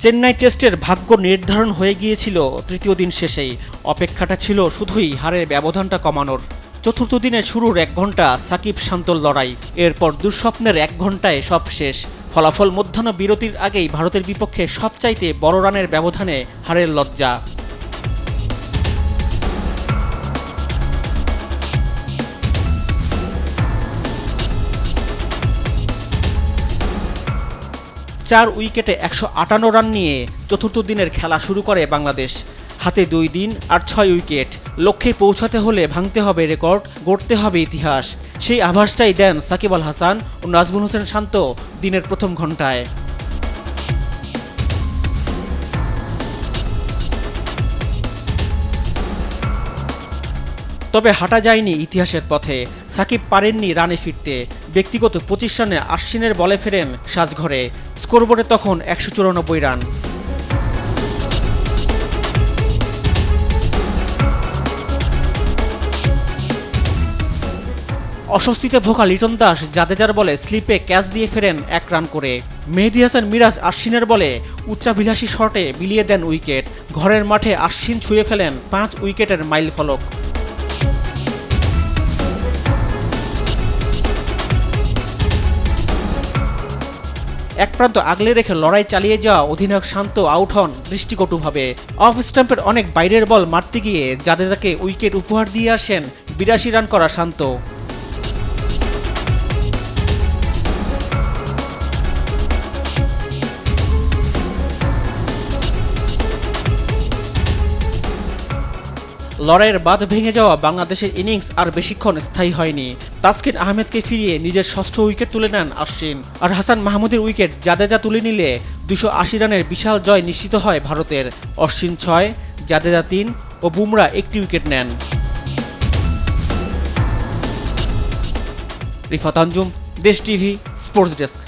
চেন্নাই টেস্টের ভাগ্য নির্ধারণ হয়ে গিয়েছিল তৃতীয় দিন শেষেই। অপেক্ষাটা ছিল শুধুই হারের ব্যবধানটা কমানোর। চতুর্থ দিনের শুরুর 1 ঘন্টা সাকিব শান্তর লড়াই, এরপর দুঃস্বপ্নের 1 ঘন্টায় সব শেষ। ফলাফল মধ্যাহ্ন বিরতির আগেই ভারতের বিপক্ষে সবচাইতে বড় রানের ব্যবধানে হারের লজ্জা। চার উইকেটে 158 রান নিয়ে চতুর্থ দিনের খেলা শুরু করে বাংলাদেশ। হাতে 2 দিন আর 6 উইকেট। লক্ষ্যে পৌঁছাতে হলে ভাঙতে হবে রেকর্ড, গড়তে হবে ইতিহাস। সেই আভাসটাই দেন সাকিব আল হাসান ও নাজমুল হোসেন শান্ত দিনের প্রথম ঘণ্টায়। তবে হাঁটা যায়নি ইতিহাসের পথে। সাকিব পারেননি রানে ফিরতে। ব্যক্তিগত 25 রানে আশ্বিনের বলে ফেরেন সাজঘরে। স্কোরবোর্ডে তখন 194 রান। অস্বস্তিতে ভোগা লিটন দাস জাদেজার বলে স্লিপে ক্যাচ দিয়ে ফেরেন 1 রান করে। মেহেদী হাসান মিরাজ আশ্বিনের বলে উচ্চাভিলাষী শটে বিলিয়ে দেন উইকেট। ঘরের মাঠে আশ্বিন ছুঁয়ে ফেলেন 5 উইকেটের মাইল ফলক। এক প্রান্ত আগলে রেখে লড়াই চালিয়ে যাওয়া অধিনায়ক শান্ত আউট হন দৃষ্টিকটুভাবে। অফ স্টাম্পের অনেক বাইরের বল মারতে গিয়ে জাদেজাকে উইকেট উপহার দিয়ে আসেন 82 রান করা শান্ত। লড়াইয়ের বাঁধ ভেঙে যাওয়া বাংলাদেশের ইনিংস আর বেশিক্ষণ স্থায়ী হয়নি। তাসকিন আহমেদকে ফিরিয়ে নিজের ষষ্ঠ উইকেট তুলে নেন আশ্বিন, আর হাসান মাহমুদের উইকেট জাদেজা তুলে নিলে 280 রানের বিশাল জয় নিশ্চিত হয় ভারতের। অশ্বিন 6, জাদেজা 3 ও বুমরা 1টি উইকেট নেন। রিফাত আঞ্জুম, দেশ টিভি, স্পোর্টস ডেস্ক।